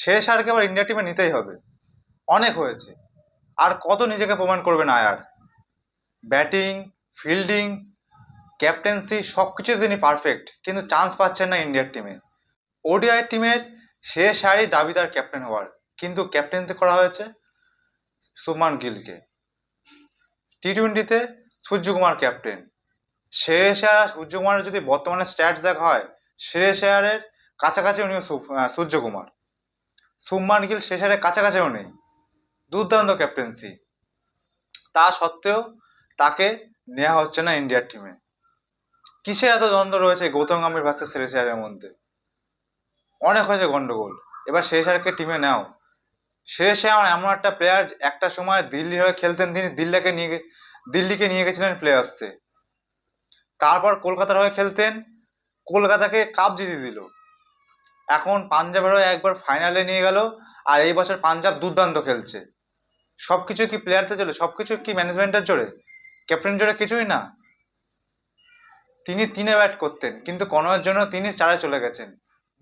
শেষ আরকে আবার ইন্ডিয়া টিমে নিতেই হবে। অনেক হয়েছে, আর কত নিজেকে প্রমাণ করবেন আয়ার। ব্যাটিং, ফিল্ডিং, ক্যাপ্টেন্সি সব কিছু তিনি পারফেক্ট, কিন্তু চান্স পাচ্ছেন না ইন্ডিয়ার টিমে। ওডিআই টিমের শেষ আয়ারই দাবিদার ক্যাপ্টেন হওয়ার, কিন্তু ক্যাপ্টেন্সি করা হয়েছে শুভমান গিলকে। টি-টোয়েন্টিতে সূর্যকুমার ক্যাপ্টেন। শ্রেয়স আয়ার আর সূর্যকুমারের যদি বর্তমানে স্ট্যাটস দেখা হয়, শ্রেয়স আয়ারের কাছাকাছি উনিও সূর্যকুমার। শুভমান গিল শেষ আয়ারের কাছাকাছিও নেই। দুর্দান্ত ক্যাপ্টেন্সি, তা সত্ত্বেও তাকে নেওয়া হচ্ছে না ইন্ডিয়ার টিমে। কিসের এত দ্বন্দ্ব রয়েছে গৌতম গম্ভীর ভার্সেস শ্রেয়স আয়ারের মধ্যে? অনেক হয়েছে গন্ডগোল, এবার শ্রেয়স আয়ারকে টিমে নাও। শ্রেয়স আয়ার এমন একটা প্লেয়ার, একটা সময় দিল্লির হয়ে খেলতেন তিনি, দিল্লিকে নিয়ে গেছিলেন প্লে অফসে। তারপর কলকাতার হয়ে খেলতেন, কলকাতাকে কাপ জিতিয়ে দিল। এখন পাঞ্জাবের হয়ে একবার ফাইনালে নিয়ে গেল, আর এই বছর পাঞ্জাব দুর্দান্ত খেলছে। সবকিছু কি প্লেয়ারদের জোরে? সবকিছু কি ম্যানেজমেন্টের জোরে? ক্যাপ্টেন জোরে? কিছুই না। তিনি তিনে ব্যাট করতেন, কিন্তু কোনোর জন্য তিনি চারে চলে গেছেন।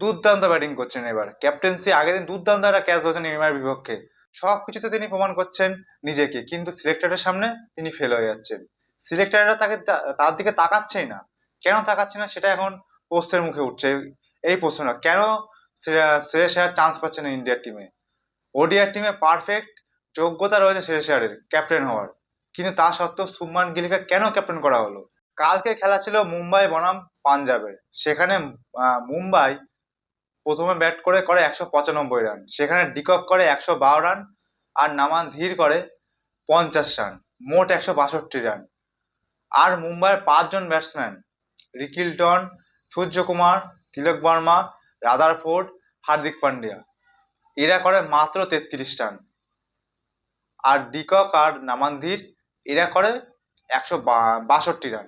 দুর্দান্ত ব্যাটিং করছেন এবার। ক্যাপ্টেন্সি আগের দিন দুর্দান্ত একটা ক্যাচ ধরেছেন নেইমারের বিপক্ষে। সবকিছুতে তিনি প্রমাণ করছেন নিজেকে, কিন্তু সিলেক্টরের সামনে তিনি ফেল হয়ে যাচ্ছেন। সিলেক্টররা তার দিকে তাকাচ্ছেই না। কেন তাকাচ্ছে না সেটা এখন প্রশ্নের মুখে উঠছে। এই প্রশ্নটা কেন শ্রেয়স আয়ার চান্স পাচ্ছে না ইন্ডিয়ার টিমে? ওডিআই টিমে পারফেক্ট যোগ্যতা রয়েছে শ্রেয়স আয়ারের ক্যাপ্টেন হওয়ার, কিন্তু তা সত্ত্বেও শুভমান গিলকে কেন ক্যাপ্টেন করা হলো? কালকে খেলা ছিল মুম্বাই বনাম পাঞ্জাবের। সেখানে মুম্বাই প্রথমে ব্যাট করে করে 195 রান, সেখানে ডিকক করে 112 রান, আর নামান ধীর করে 50 রান, মোট 162 রান। আর মুম্বাইয়ের 5জন ব্যাটসম্যান, রিকিলটন, সূর্যকুমার, তিলক বর্মা, রাদারফোর্ড, হার্দিক পান্ডিয়া, এরা করে মাত্র 33 রান। আর ডিকক আর নামানধীর এরা করে 162 রান।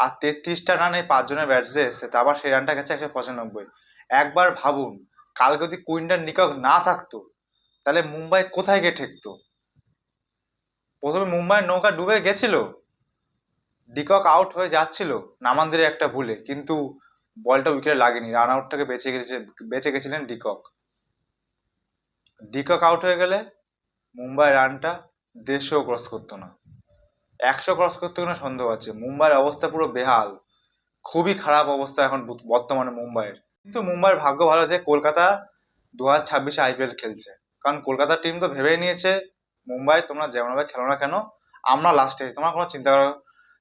আর 33টা রান এই 5জনের ব্যাটসে এসে, আবার সেই রানটা গেছে 195। একবার ভাবুন, কাল যদি কুইন্টন ডিকক না থাকতো, তাহলে মুম্বাই কোথায় গিয়ে ঠেকতো? প্রথমে মুম্বাইয়ের নৌকা ডুবে গেছিল, ডিকক আউট হয়ে যাচ্ছিল নামানদের একটা ভুলে, কিন্তু বলটা উইকেটে লাগেনি, রান আউট থেকে বেঁচে গেছিলেন ডিকক। ডিকক আউট হয়ে গেলে মুম্বাই রানটা 150 ক্রস করতো না। 100 ক্রস করতে কোনো সন্দেহ আছে। মুম্বাইয়ের অবস্থা পুরো বেহাল, খুবই খারাপ অবস্থা এখন বর্তমানে মুম্বাইয়ের। কিন্তু মুম্বাইয়ের ভাগ্য ভালো যে কলকাতা 2026-এ আইপিএল খেলছে, কারণ কলকাতার টিম তো ভেবেই নিয়েছে মুম্বাই তোমরা যেমনভাবে খেলো না কেন, আমরা লাস্টে, তোমার কোনো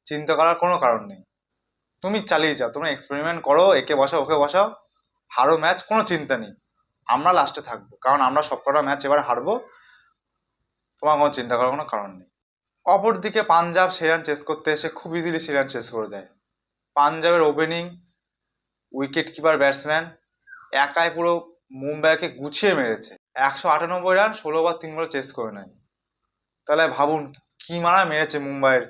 চিন্তা করার কোনো কারণ নেই। তুমি চালিয়ে যাও, তোমরা এক্সপেরিমেন্ট করো, একে বসাও ওকে বসাও, হারো ম্যাচ, কোনো চিন্তা নেই, আমরা লাস্টে থাকবো, কারণ আমরা সবকটা ম্যাচ এবার হারবো, তোমার কোনো চিন্তা করার কোনো কারণ নেই। অপরদিকে পাঞ্জাব সেই রান চেস করতে এসে খুব ইজিলি সেই রান চেস করে দেয়। পাঞ্জাবের ওপেনিং উইকেট কিপার ব্যাটসম্যান একাই পুরো মুম্বাইকে গুছিয়ে মেরেছে। 198 রান 16 ওভার 3 বলে চেস করে নেয়। তাহলে ভাবুন কি মারা মেরেছে মুম্বাইয়ের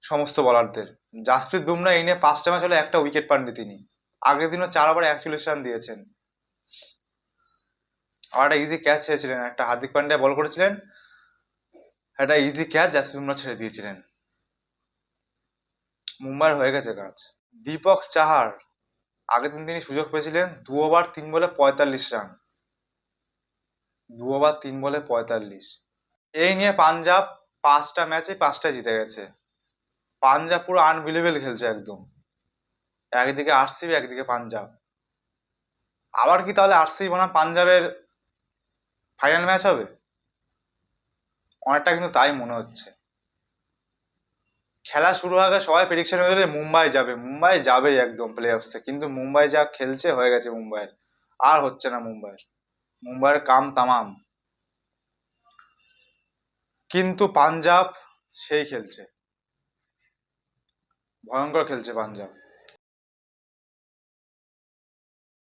সমস্ত বলারদের। জাসপ্রীত বুমরা এই নিয়ে 5টা ম্যাচ হলে একটা উইকেট পাননি তিনি। আগের দিনও 4 ওভারে 41 রান দিয়েছেন। আর একটা ইজি ক্যাচ ছেড়েছিলেন, একটা হার্দিক পান্ডিয়া বল করেছিলেন, একটা ইজি ক্যাচ জাসপ্রীত বুমরা ছেড়ে দিয়েছিলেন। মুম্বাইয়ের হয়ে গেছে কাজ। দীপক চাহার আগের দিন তিনি সুযোগ পেয়েছিলেন 2 ওভার 3 বলে 45 রান। 2 ওভার 3 বলে 45। এই নিয়ে পাঞ্জাব 5টা ম্যাচে 5টায় জিতে গেছে। পাঞ্জাব পুরো আনবিলিভেবল খেলছে একদম। একদিকে আরসিবি, একদিকে পাঞ্জাব। আবার কি তাহলে আরসিবি বনাম পাঞ্জাবের ফাইনাল ম্যাচ হবে? অনেকটা কিন্তু তাই মনে হচ্ছে। খেলা শুরু আগে সবাই প্রেডিকশন হয়ে গেলে মুম্বাই যাবেই একদম প্লে অফসে, কিন্তু মুম্বাই যা খেলছে হয়ে গেছে মুম্বাইয়ের, আর হচ্ছে না মুম্বাইয়ের কাম তামাম। কিন্তু পাঞ্জাব সেই খেলছে, ভয়ঙ্কর খেলছে পাঞ্জাব।